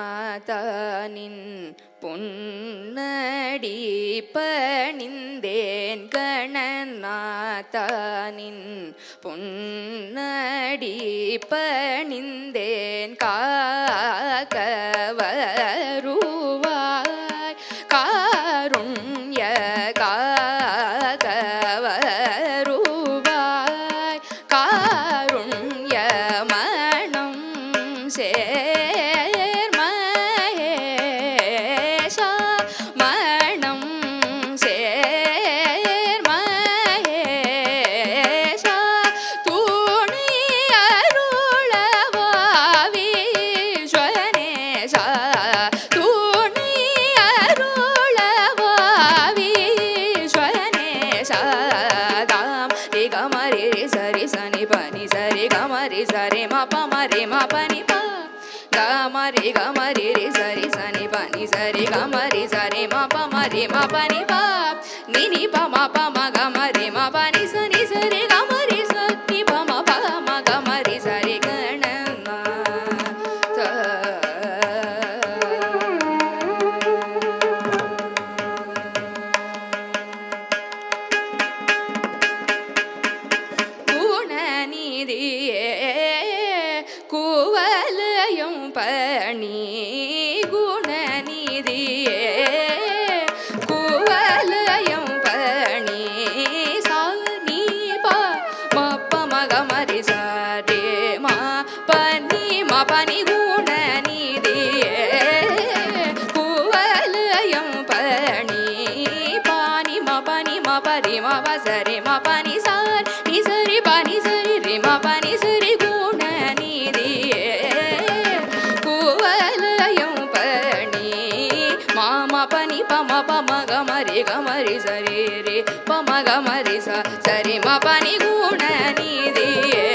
கணநாதனின் பொன்னடி பணிந்தேன் கணநாதனின் பொன்னடி பணிந்தேன் காக்க வருவாய் காருண்ய காக்க வருவாய் காருண்ய மனம் சேர்மஹேஷா மனம் சேர்மஹேஷா துணி அருளவாவிஸ்வனேஷா துணி அருளவாவிஸ்வனேஷா தாம் ரி கமரி ரி சரி சனி பனி சரி கமரி சரி மப மரி மபனி ப கமரி கமரி ரி சரி சனி பனி சரி கமரி சரி மப மரி மபனி ப நினி ப மப ம கமரி மபனி சனி சரி கமரி சனி ப மப ம கமரி சரி கணநாத குணநிதியே குவலயம் பணி குணநிதியே குவலயம் பணி சானி ப மப்ப மகமரி சாரே மா பனி மபனி குணநிதியே குவலயம் பணி பானி மபனி மபரி மபசரி மபனி சார் நி சரி பனி சரி ரி மபனி சரி குணநிதியே குவலயம் பணி மாம பனி பம பம கமரி கமரி சரி ரி பம கமரி ச சரி மபனி குணநிதியே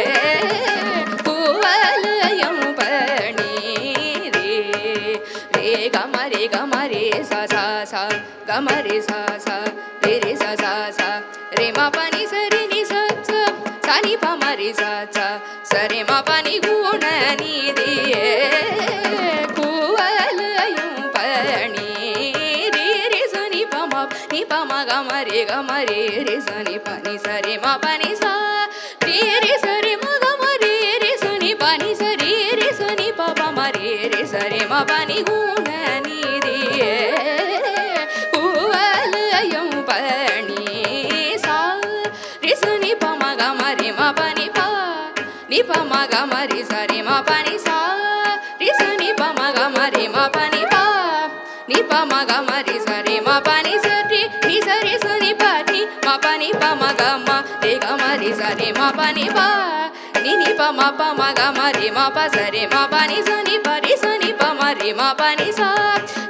குவலயம் பணி ரே ரே கமரி கமரி ச ச ச கமரி ச ச ரி ரி ச ச ச ரி மபனி சரி நி ச ச சனி பமரி ச ச சரி மபனி குணநிதியே குவலயம் பணி ரி ரி சனி பம நி பம கமரி கமரி ரி சனி பனி சரி மபனி ச ரி ரி சரி ம கமரி ரி சனி பனி சரி ரி சனி பப மரி ரி சரி மபனி குணநிதியே குவலயம் பணி சா ரி சனி பம கமரி மபனி ப நி பம கமரி சரி மபனி சா ரி சனி பம கமரி மபனி ப நி பம கமரி சரி மபனி சரி நி சரி சனி பனி மபனி பம கம ரி கமரி சரி மபனி ப நி நி பம பம கமரி மப சரி மபனி சனி பரி சனி பமரி மபனி சா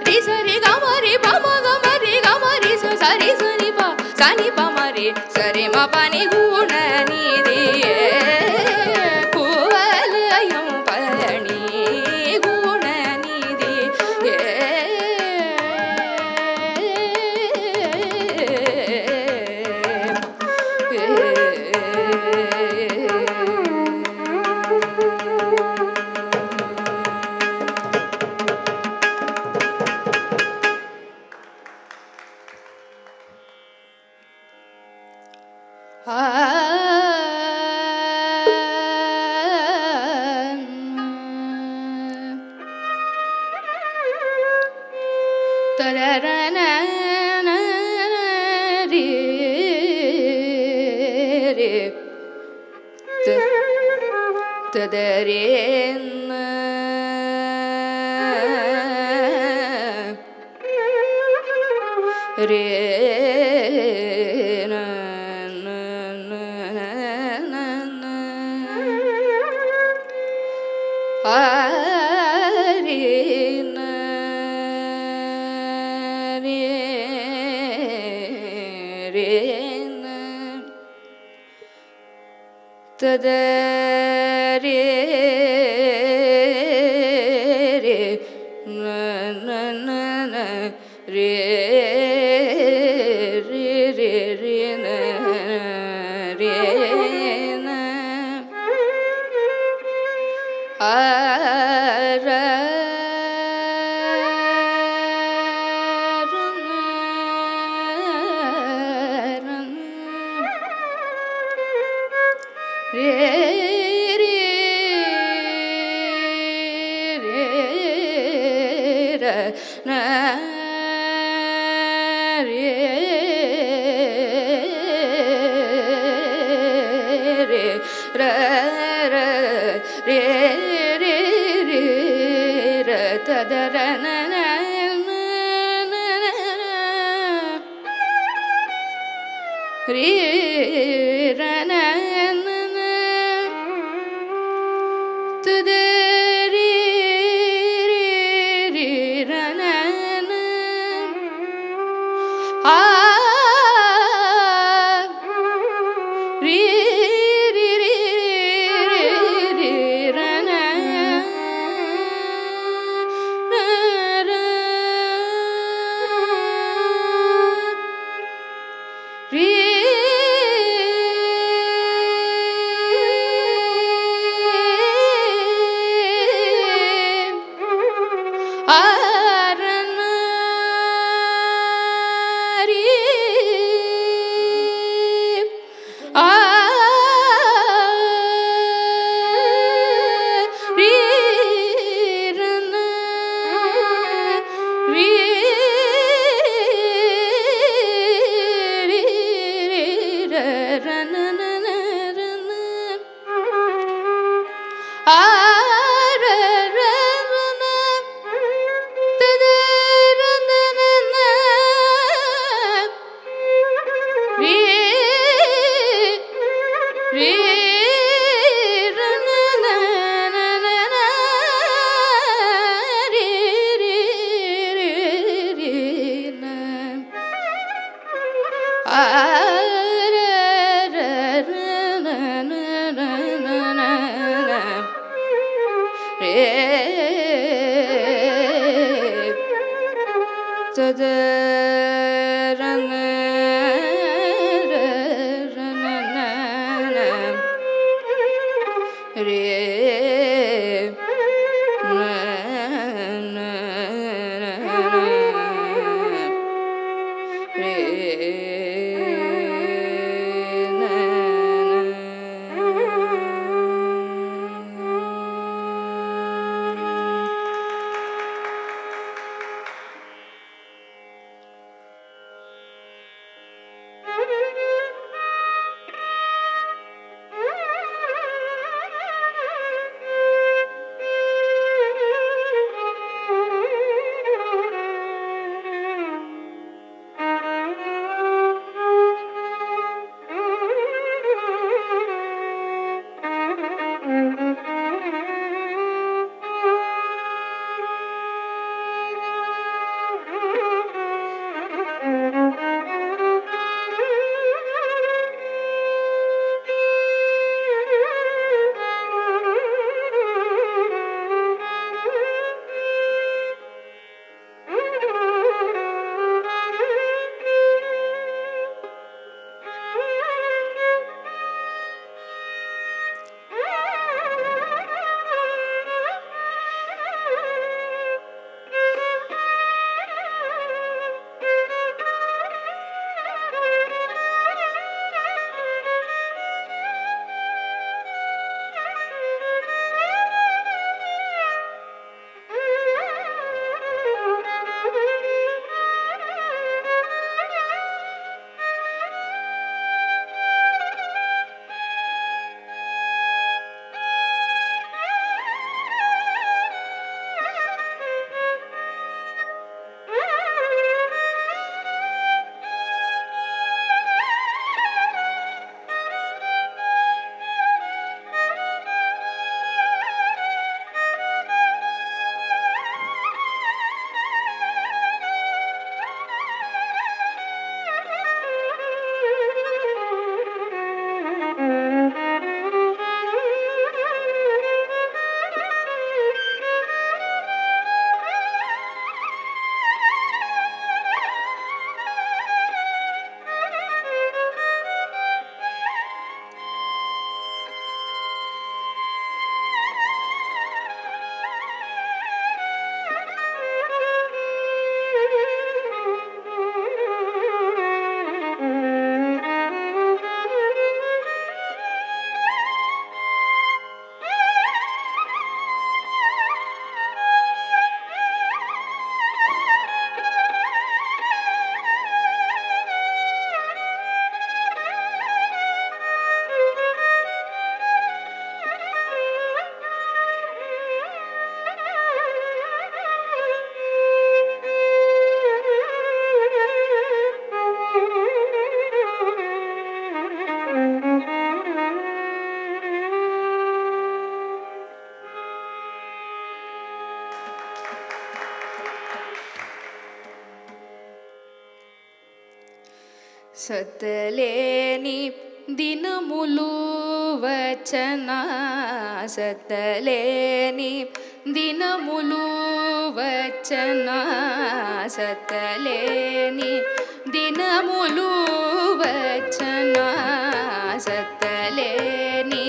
ரி சரி கமரி பம கமரி கமரி ச சரி சனி ப சனி பமரி சரி மபனி குணநிதியே குவலயம் பணி குணநிதியே ரே re re na na na na re re re re na re na a ra సతలేని దినములు వచ్చనా సతలేని దినములు వచ్చనా సతలేని దినములు వచ్చనా సతలేని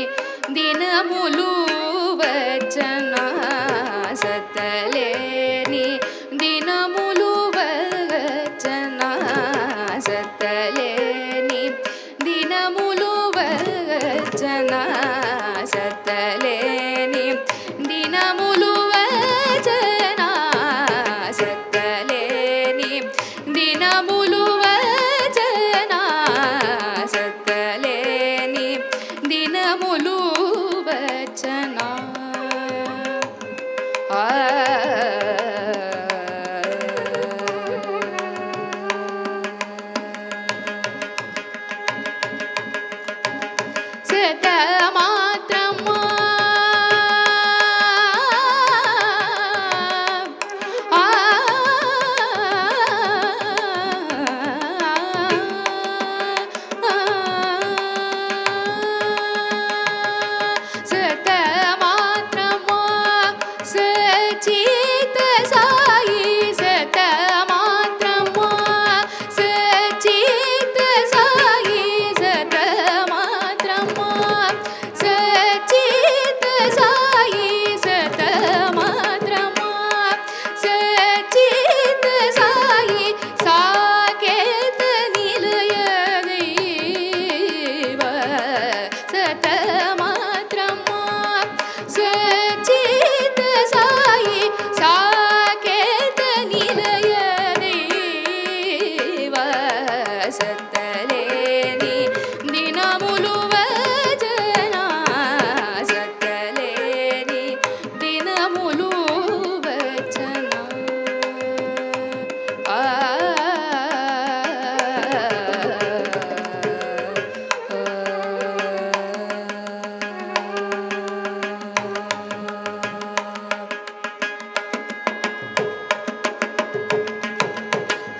దినములు వచ్చనా సతలేని దినములు వచ్చనా సతలేని దినములు వచ్చనా సతలేని దినములు వచ్చనా సతలేని దినములు వచ్చనా సతలేని దినములు వచ్చనా సతలేని దినములు వచ్చనా సతలేని దినములు వచ్చనా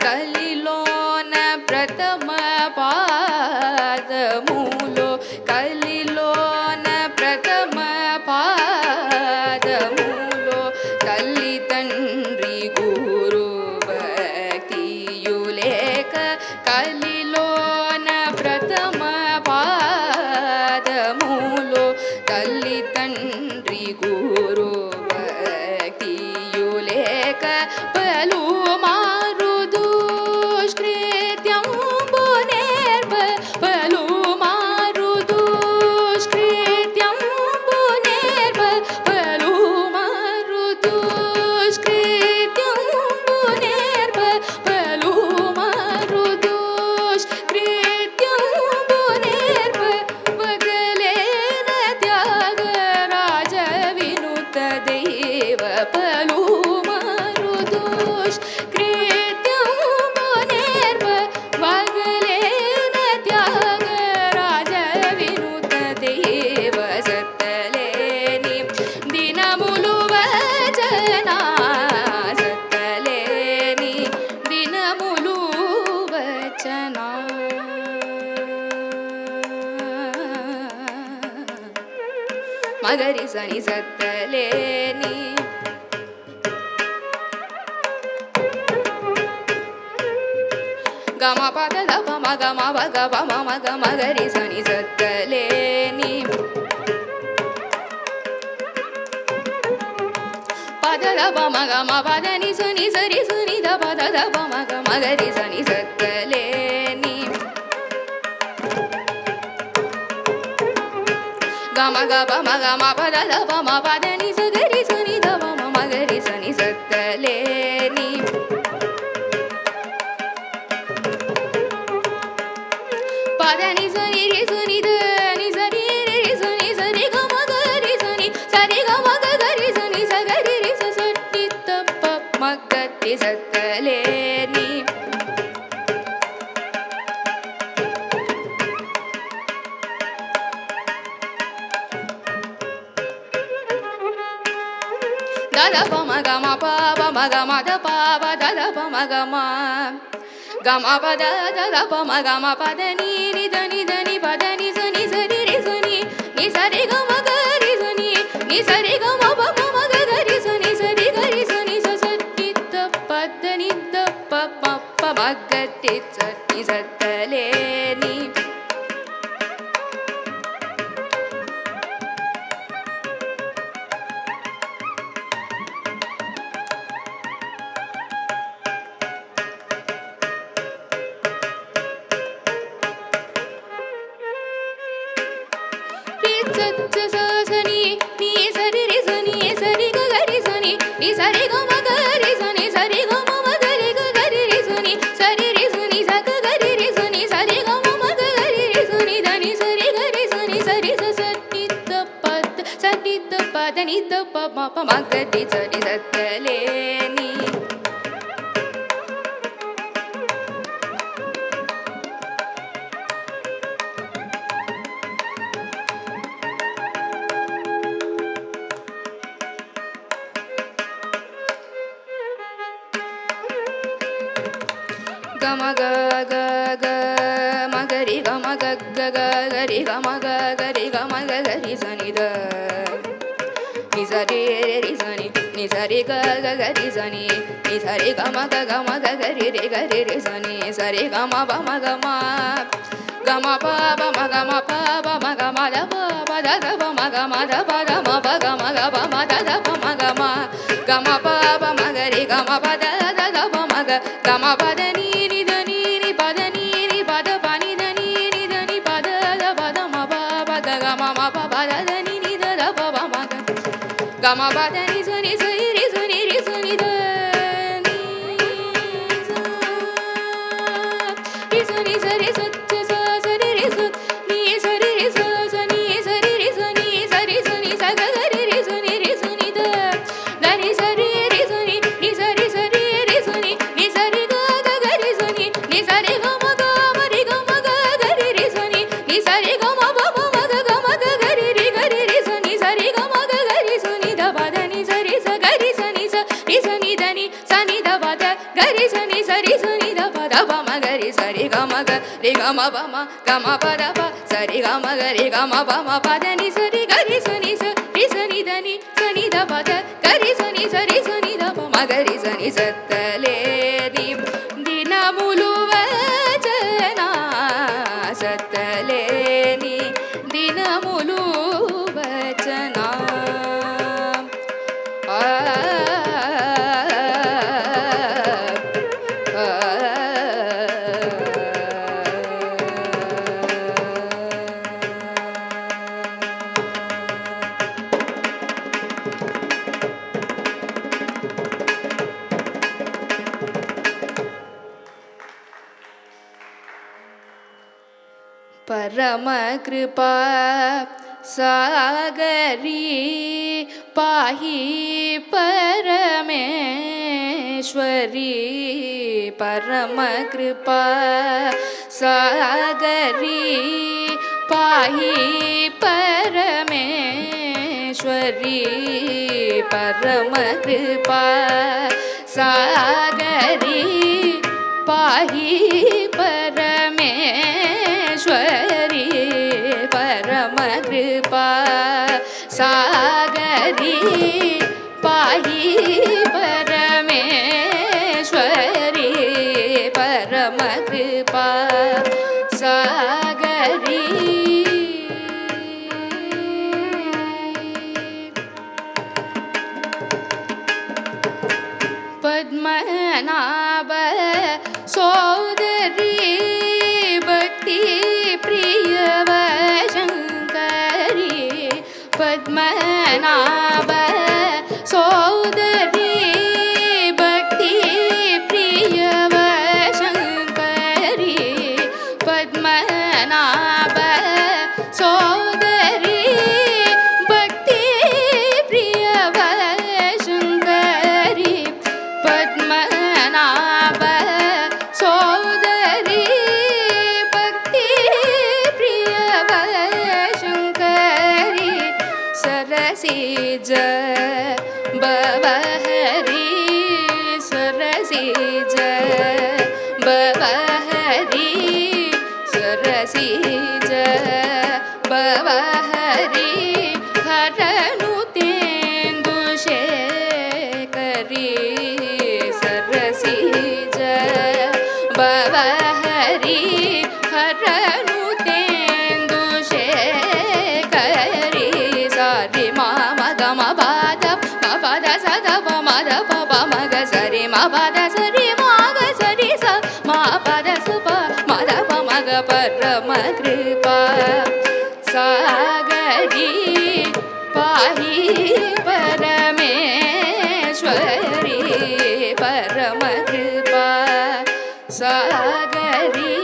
కలిలోన ప్రథమ పాదములో కలిలోన ప్రథమ పాదములో తల్లి తండ్రి గురు భక్తియులేక కలిలోన ప్రథమ పాదములో తల్లి తండ్రి గురు భక్తియులేక పలు మగరి సని సత్తలేని గమ పద దప మగ మగ గమ మగ మగరి సని సత్తలేని పద దప మగ మ పద ని సని సరి సని దప దప మగ మగరి సని సత్తలేని గమ గప మగ మ పద దప మ పద ని సగరి సని దప మ మగరి సని సత్తలేని పద ని సని రి సని ద ని సరి రి సని సరి గమ గరి సని సరి గమ గరి సని సగరి రి సట్టి తప్ప మగతి సత్తలేని దద ప మగ మ ప ప మగ మ ద ప ప దద ప మగ మ gama pada da da pa ma gama pada ni ni da ni pada ni sa ni sa ri sa ni sa re ga ma ga ri sa ni sa re ga ma pa ma ga ga ri sa ni sa ni sa sa ni da pada ni da pa ma pa ma ga ti sa ni sa ta le ni gama ga ga ga ma ga ri ga ma ga ga ga ga ri ga ma ga ga ri ga ma ga ga ri sa ni da ni sa re ri sa ni sa re ga ga ga ri sa ni sa re ga ma ga ga ri re sa ni sa re ga ma pa ma ga ma pa ma ga ma pa pa ma ga ma da pa da da pa ma ga ma da pa da ma pa ga ma da da pa ma ga ma pa ma ga ri ga ma pa da da da pa ma ga ma pa da ni gama pa da ni sa ni sa ri sa ni da ni sa ri sa ri sa sa ri sa ni sa ri sa sa ni sa ri sa ni sa ga ga ri sa ni da da ni sa ri sa ni sa ri sa ni sa ri ga ga ga ri sa ni sa ri ga ma ga ga ri sa ni sa ri ga ma pa ma ga ga ri sa ni sa ri ga ma ga ri sa ni da pa da ni sa ri sa ga ri sa ni da ni sa ni da pa da ga ri sa ni da pa da pa ma ga ri sa ri ga ma pa ma ga ma pa da pa sa ri ga ma pa ma pa da ni sa ri sa ni da ni sa ni da pa da ga ri sa ni da pa ma ga ri sa ni sa ta le di dinamulu vachana satale ni dinamulu vachana परम कृपा सागरी पाहि परमेश्वरी परम कृपा सागरी पाहि परमेश्वरी परम कृपा सागरी पाहि परमेश्वरी परम कृपा सागरी पाहि परमेश्वरी परम कृपा सागरी पद्मनाभ सोदरी भक्ति प्रिय शंकरी पद्मनाभ सोदरी भक्ति प्रिय शंकरी पद्मनाभ सोदरी भक्ति प्रिय शंकरी पद्मनाभ सोदरी भक्ति प्रिय शंकरी सरसिज बबहरी सरसिज பவஹரி சரசிஜ பவஹரி ஹரனு தேந்து சேகரி சரசிஜ பவஹரி ஹரனு தேந்து சேகரி சாரி மாம கம பாத பத சத பமத பப மக சரி மபத சரி மாக சரி ச மா பத சுப மத பமக பரம கிருபா சாகரி பாஹி பரமேஸ்வரி பரம கிருபா சாகரி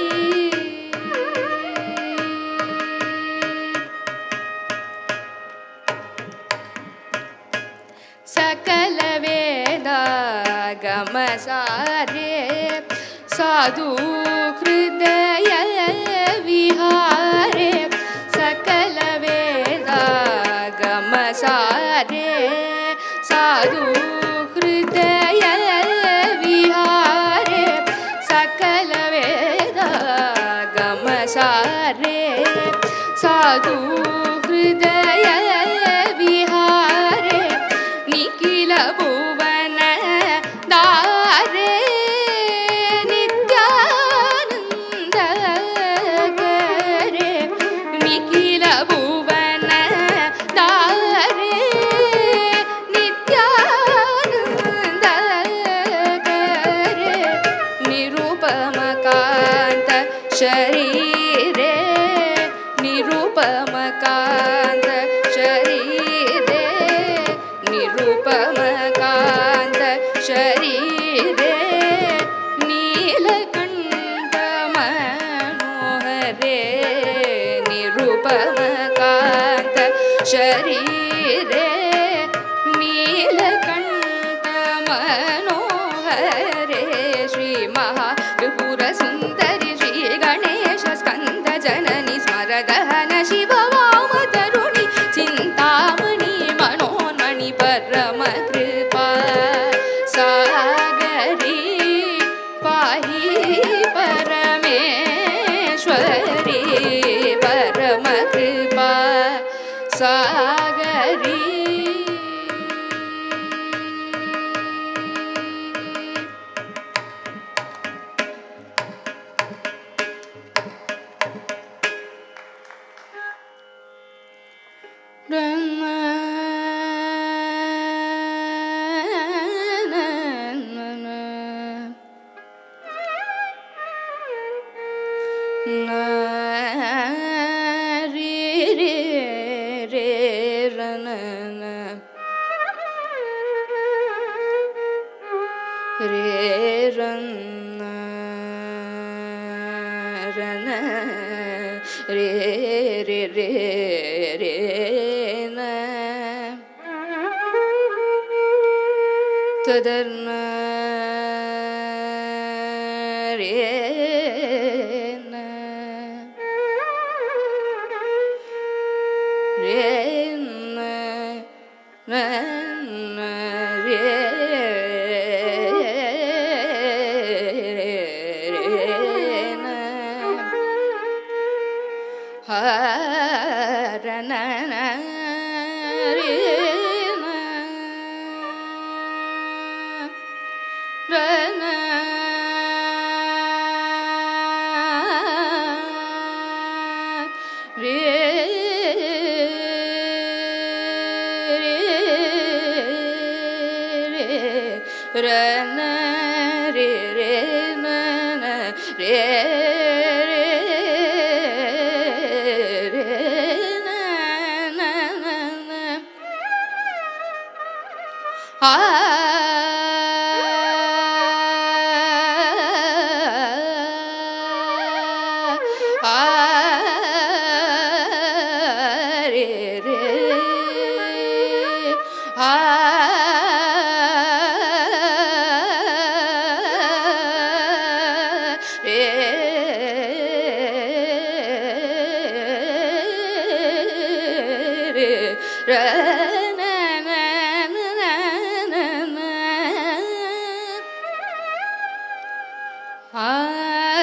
सकल वेदागम सारे साधु हृदय विहारे सकल वेदागम सारे साधु हृदय विहारे सकल वेदागम सारे साधु हृदय विहारे निखिल भुवन दारे नित्यानंद करे निखिल भुवन दारे नित्यानंद करे निरुपम कांत शरीरे निरुपम कांत शरीरे निरुपम कांत शरीरे नीलकंठ मनोहरे निरुपम कांत शरीरे नीलकंठ मनोहरे श्री महात्रिपुर सुंदरी श्री गणेश स्कंद जननी स्मरदहन शिव वाम तरुणी चिंतामणि मनोन्मणि परम कृपा सागरी पाहि परमेश्वरी परम कृपा सागरी तदर्न रे न रे न न रे न हा र न रे Ah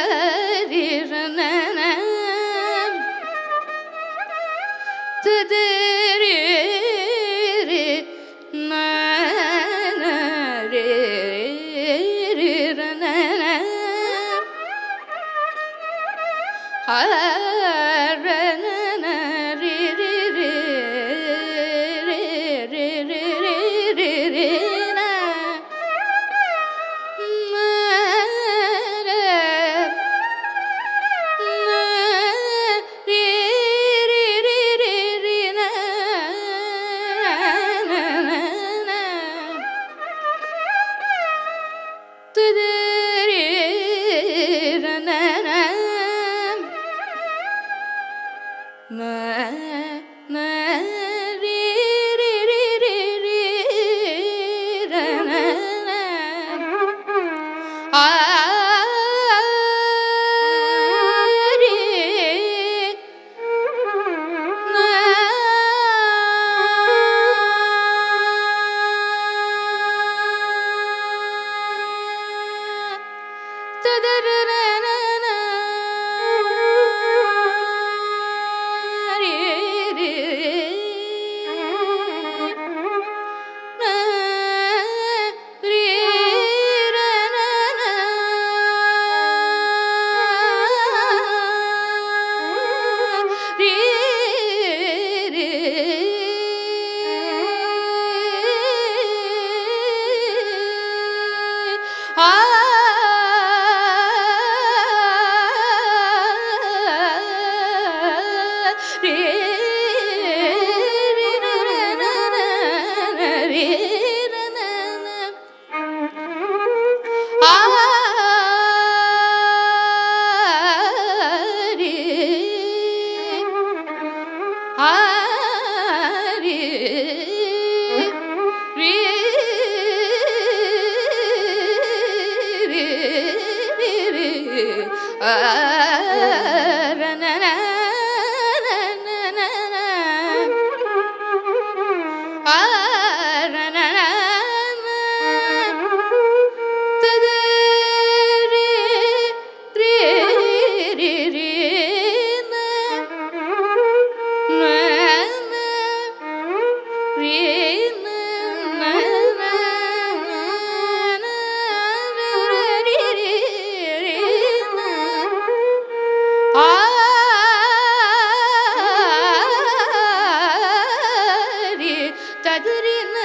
ததிரின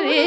ரே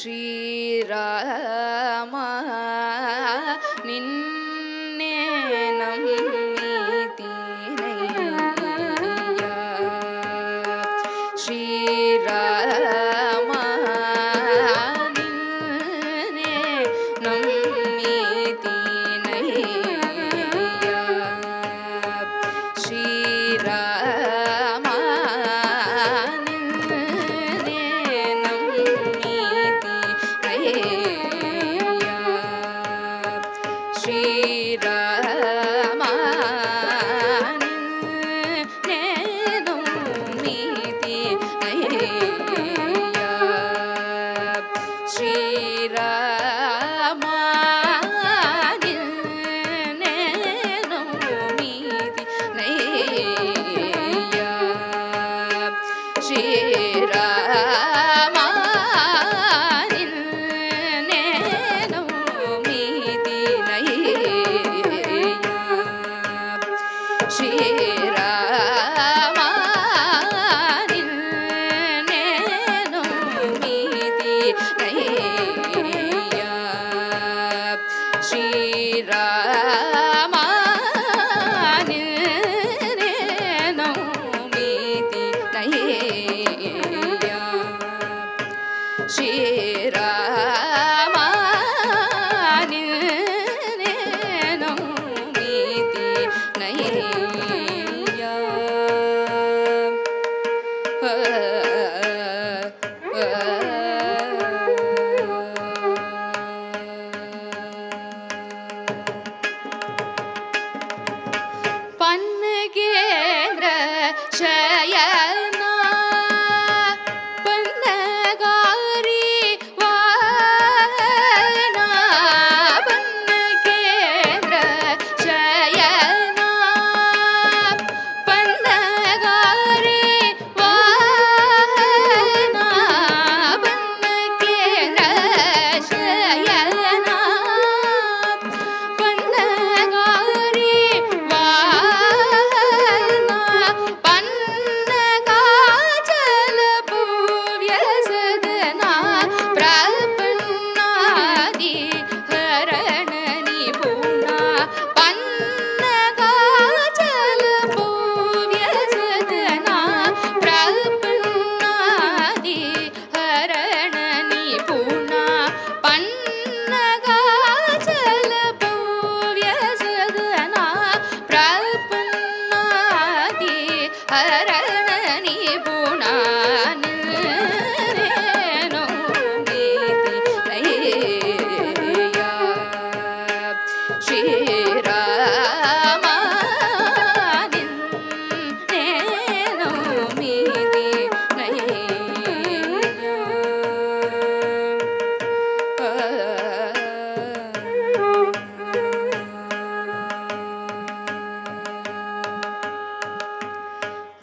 ಶ್ರೀರಾಮ ನಿನ್ನೆ ನಂಬಿತಿನಯ್ಯ ಶ್ರೀರಾಮ ನಿನ್ನೆ ನಂಬಿತಿನಯ್ಯ ಶ್ರೀರಾಮ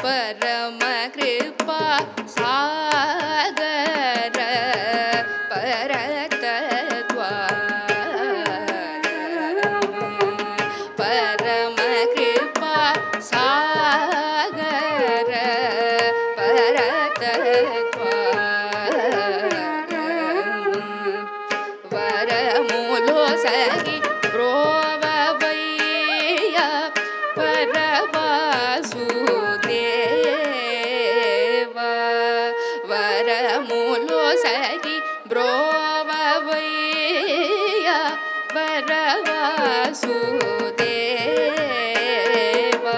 परम कृपा सागर परतत्वा परम कृपा सागर परतत्वा वरमुलो सगी ब्रोववैय परवासुदेवा वरमुलो सगी ब्रोववैय परवासुदेवा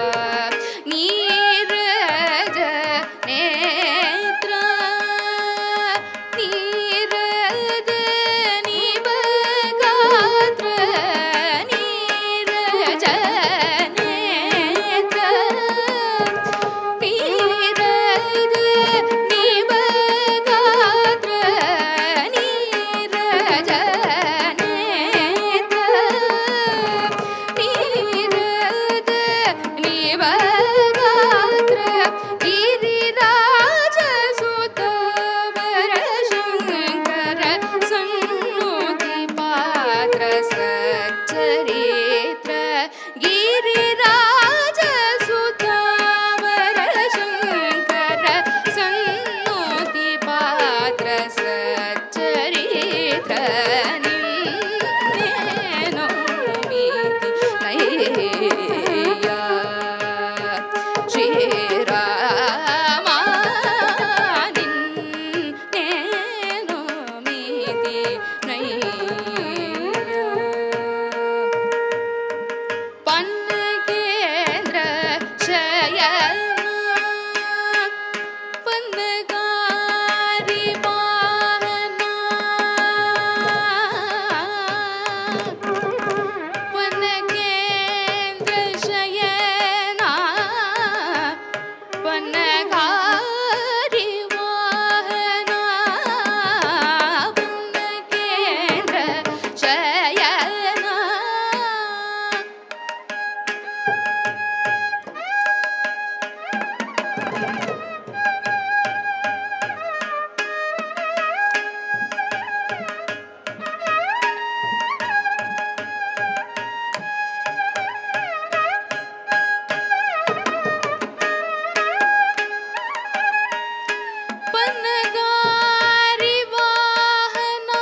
नीरज नेत्र नीरज निबगात्र नीरज नेत्र नीरज निबगात्र பன்னகாரி வாகனா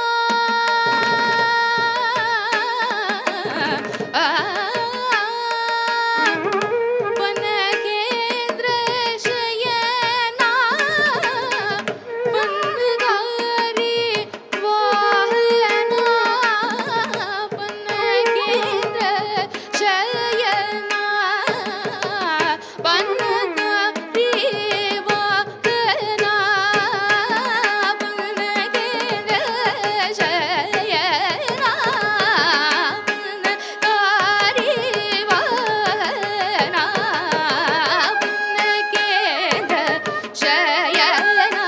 பன்னகேந்திர சயனா பன்னகாரி வாகனா பன்னகேந்திர சயனா பன்னகாரி வாகனா பன்னகேந்திர சயனா பன்னகாரி வாகனா பன்னகேந்திர சயனா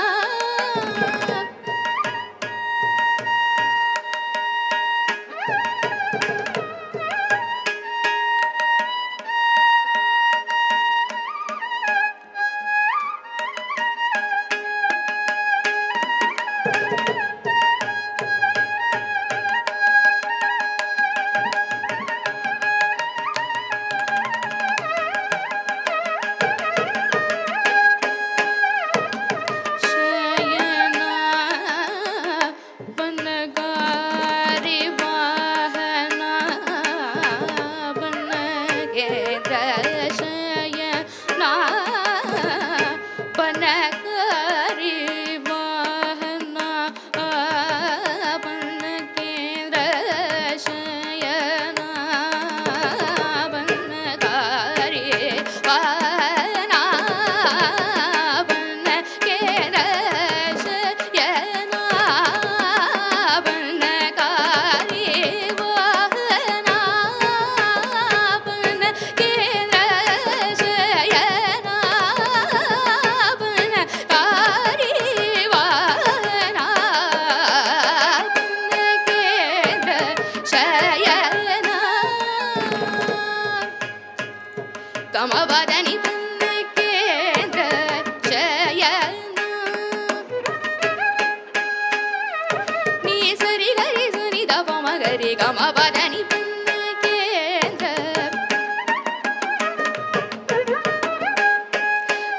சயனா பன்னகாரி வாகனா பன்னகேந்திர சயனா பன்னகாரி வாகனா பன்னகேந்திர சயனா பன்னகாரி வாகனா பன்னகேந்திர சயனா பன்னகாரி வாகனா பன்னகேந்திர சயனா பன்னகாரி வாகனா பன்னகேந்திர சயனா கமவதனி பன்னகேந்திர சயனா நீ சரி கரி சுனி தப மகரி கமவதனி பன்னகேந்திர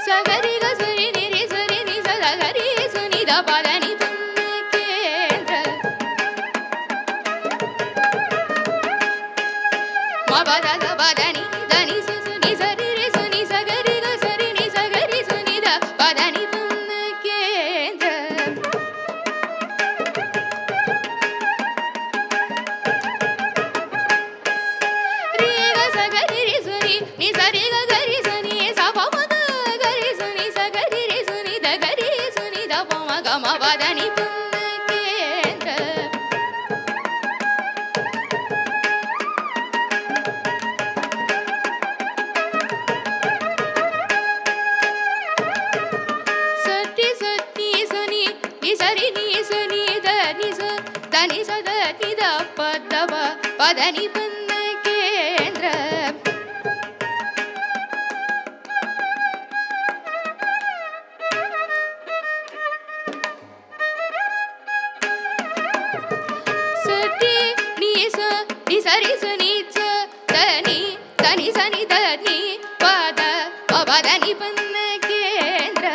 சகரி கசரி நிரி சரி நி சகரி சுனி தபதனி பன்னகேந்திர மபத தபதனி தனி சுனி சரி ரி சுனி சகரி கசரி நி சகரி சுனி தபதனி பன்னகேந்திர ரி கசகரி ரி சுனி நி சரி கரி சுனி சபமத கரி சுனி சகரி ரி சுனி தகரி சுனி தபம கமபதனி பன்னகேந்திர சட்டி சட்டி சனி நி சரி நி சனி த நி ச தனி சத நி த பத பதனி பன்னகேந்திர சட்டி நி ச நி சரி சனி ச தனி தனி சனி தனி பத பதனி பன்னகேந்திர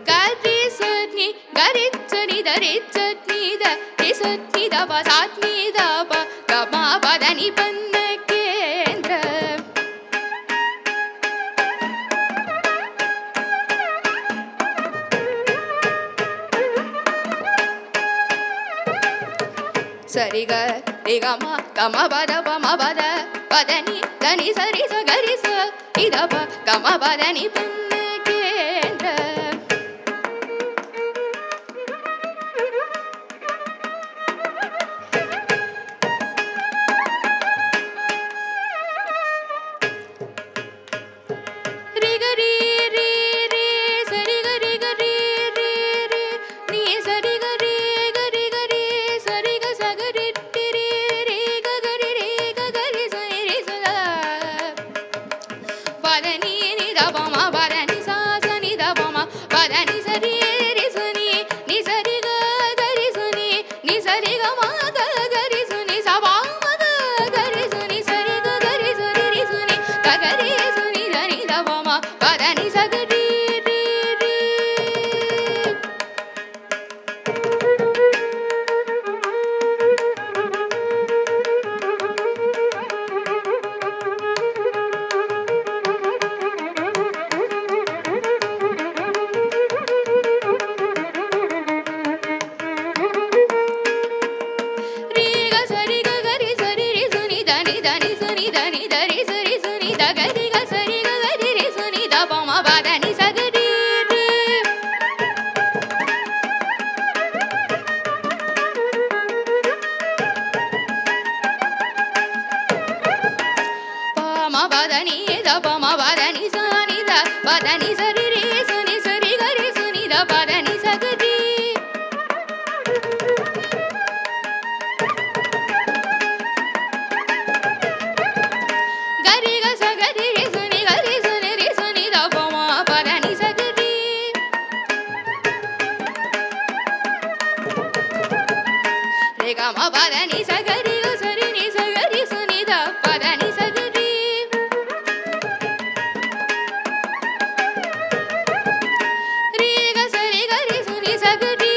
கரி சனி கரி சனி தரி சனி த ரி சனி தப சாத்னி தப கம பதனி பன்னகேந்திர சரி க ரி கம கம பத பம பத பதனி தனி சரி சகரி ச இதப கம பதனி பன்னகேந்திர ரி கரி ரி ரி சரி கரி கரி ரி ரி நீ சரி கரி கரி கரி சரி க சகரி ரி ரி ரி க கரி ரி க கரி சரி ரி ச பதனி நி த பம பத దని దరి సరి సని దగరి గ సరి గ గరి రి సని ద పమ పదని సగరి పమ పదని ద పమ పదని సని ద పదని సరి రి సని సరి గరి సని ద పదని సగరి గరి గ సగరి రి సని గరి సని రి సని ద పమ పదని సగరి రే గ మ పదని సగరి గ సరి ని సగరి సని ద పదని సగరి రే గ సరి గరి సని సగరి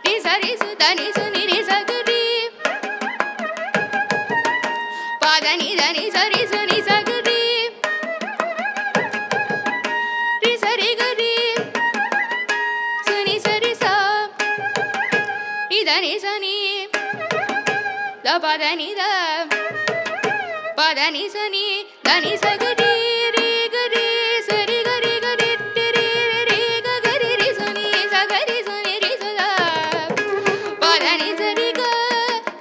రి సరి సు దని సని రి సగరి పదని దని సరి సని సగరి రి సరి గరి సని సరి సా రి దని సని ద పదని ద పదని సని దని సగరి రి గరి సరి గరి గరి రి రి గ గరి రి సని సగరి సని రి సదా పదని సరి గ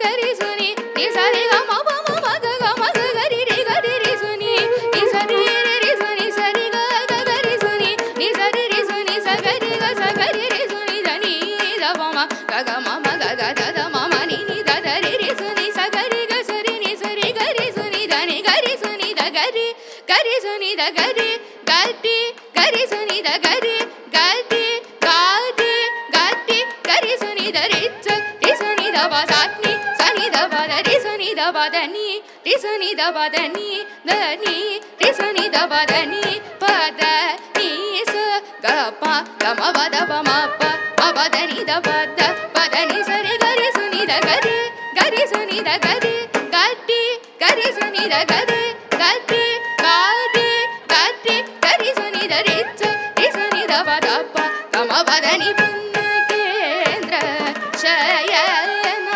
గరి సని ని సరి గ మ ప మ మ గ గ మ గ గరి రి గరి రి సని ని సరి రి సని సరి గ గ గరి సని ని సరి రి సని సగరి గ సగరి రి సని దని ద ప మ గ గ మ మ గ గ ద ద మ మ ని ని ద ద రి రి సని సగరి గ సరి ని సరి గరి సని దని గరి సని ద గరి గరి సని ద గరి గరి గరి సని ద గరి గరి గరి గరి గరి సని ద రి చ రి సని ద ప సని సని ద ప ద రి సని ద ప ద ని రి సని ద ప ద ని ద ని రి సని ద ప ద ని ప ద ని స గ ప గ మ ప ద ప మ ప మ ప ద ని ద ప ద ప ద ని సరి గరి సని ద గరి గరి సని ద గరి గరి గరి సని ద గరి గరి గరి గరి గరి సని ద రి చ రి సని ద ప ద ప గ మ ప ద ని పుణ్య కేంద్ర శయన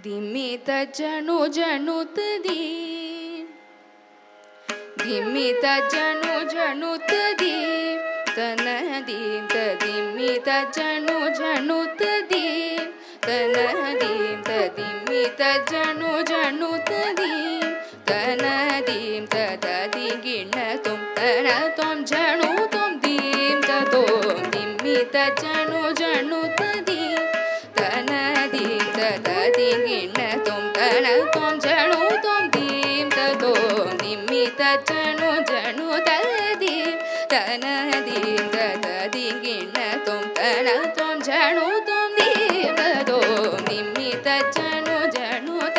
ಧಿಮ್ಮಿತ ಜನು ಜನುತ ದೀಂ ಧಿಮ್ಮಿತ ಜನು ಜನುತ ದೀಂ ತನ ದೀಂ ತದಿಮ್ಮಿತ ಜನು ಜನುತ ದೀಂ ತನ ದೀಂ ತದಿಮ್ಮಿತ ಜನು ಜನುತ ದೀಂ ತನ ದೀಂ ತದಿ ಗಿಣ ತುಂ ತನ ತುಂ ಜನು ತುಂ ದೀಂ ತೋಂ ದಿಮ್ಮಿತ ಜನು ಜನುತ ದೀಂ ತನ ದೀಂ ತದಿ ಗಿಣ ತುಂ ತನ ತುಂ ಜನು ತುಂ ದೀಂ ತೋಂ ದಿಮ್ಮಿತ ಜನು ಜನುತ ದೀಂ ತನ ದೀಂ ತದಿ ಗಿಣ ತುಂ ತನ ತುಂ ಜನು ತುಂ ದೀಂ ತೋಂ ದಿಮ್ಮಿತ ಜನು ಜನುತ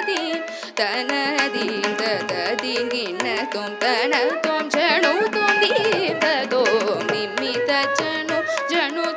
ದೀಂ ತನ ದೀಂ ತದಿ ಗಿಣ ತುಂ ತನ ತುಂ ಜನು ತುಂ ದೀಂ ತೋಂ ದಿಮ್ಮಿತ ಜನು ಜನುತ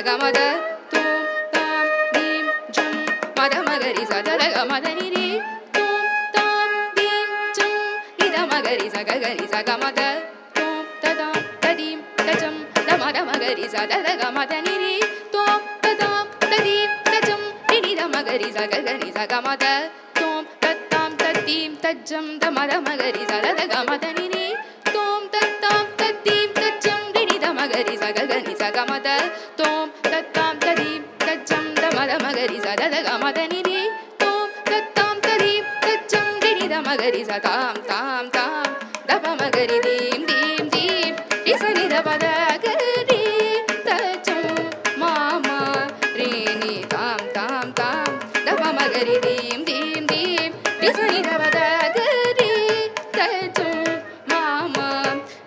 ಗಮದ ತೂಂ ತಾಂ ದೀಂ ಜಂ ಮದ ಮಗರಿ ಸದರ ಗಮದ ನಿರಿ ತೂಂ ತಾಂ ದೀಂ ಜಂ ನಿದ ಮಗರಿ ಸಗ ಗರಿ ಸಗ ಮದ ತೂಂ ತದಾಂ ತದೀಂ ತಜಂ ದಮದ ಮಗರಿ ಸದರ ಗಮದ ನಿರಿ ತೂಂ ತದಾಂ ತದೀಂ ತಜಂ ನಿದ ಮಗರಿ ಸಗ ಗರಿ ಸಗ ಮದ ತೂಂ ತತ್ತಾಂ ತದೀಂ ತಜ್ಜಂ ದಮದ ಮಗರಿ ಸದರ ಗಮದ ನಿರಿ ತೂಂ ತತ್ತಾಂ ತದೀಂ ತಜ್ಜಂ ನಿದ ಮಗರಿ ಸಗ ಗರಿ ಸಗ ಮದ ತೂಂ ತತ್ತಾಂ ತದೀಂ ತಜ್ಜಂ ದಮದ ಮಗರಿ ಸದದ ಗಮದ ನಿರಿ ತೂಂ ತತ್ತಾಂ ತದೀಂ ತಜ್ಜಂ ನಿದ ಮಗರಿ ಸತಾಂ ತಾಂ ತಾಂ ದಪ ಮಗರಿ ದೀಂ ದೀಂ ದೀಂ ರಿಸ ನಿದ ಪದ ಗರಿ ತಜ್ಜಂ ಮಾಮ ರೇ ನಿ ತಾಂ ತಾಂ ತಾಂ ದಪ ಮಗರಿ ದೀಂ ದೀಂ ದೀಂ ರಿಸ ನಿದ ಪದ ಗರಿ ತಜ್ಜಂ ಮಾಮ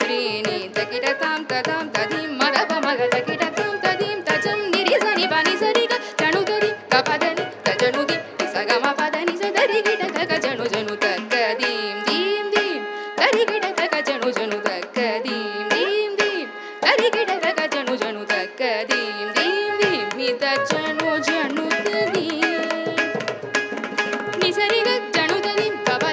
ರೇ ನಿ ತಕಿಟ ತಾಂ ತದಾಂ ತದೀಂ ಮದಪ ಮಗ ತಕಿಟ ತಾಂ ತದೀಂ ತಜಂ ನಿರಿ ಸನಿ ಪನಿ ಸರಿ ಗ ಜನು ಗರಿ ಗ ಪದನಿ ತಜನು ದಿ ಸ ಗ ಮ ಪದನಿ ಸ ದರಿ ಗಿಟ ತಗ ಜನು ಜನು ತಕ್ಕ ದೀಂ ದೀಂ ದೀಂ ದರಿ ಗಿಟ ತಗ ಜನು ಜನು ತಕ್ಕ ದೀಂ ದೀಂ ದೀಂ ದರಿ ಗಿಟ ತಗ ಜನು ಜನು ತಕ್ಕ ದೀಂ ದೀಂ ದೀಂ ಮಿತ ಜನು ಜನು ತದೀಂ ನಿ ಸರಿ ಗ ಜನು ತದೀಂ ಗ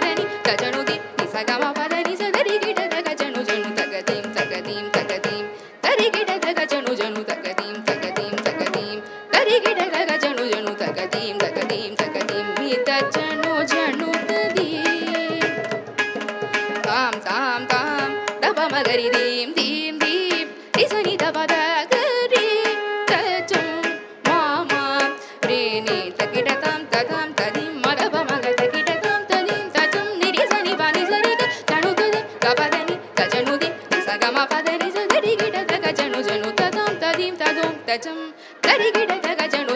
ಗಿಡದ ಗಜ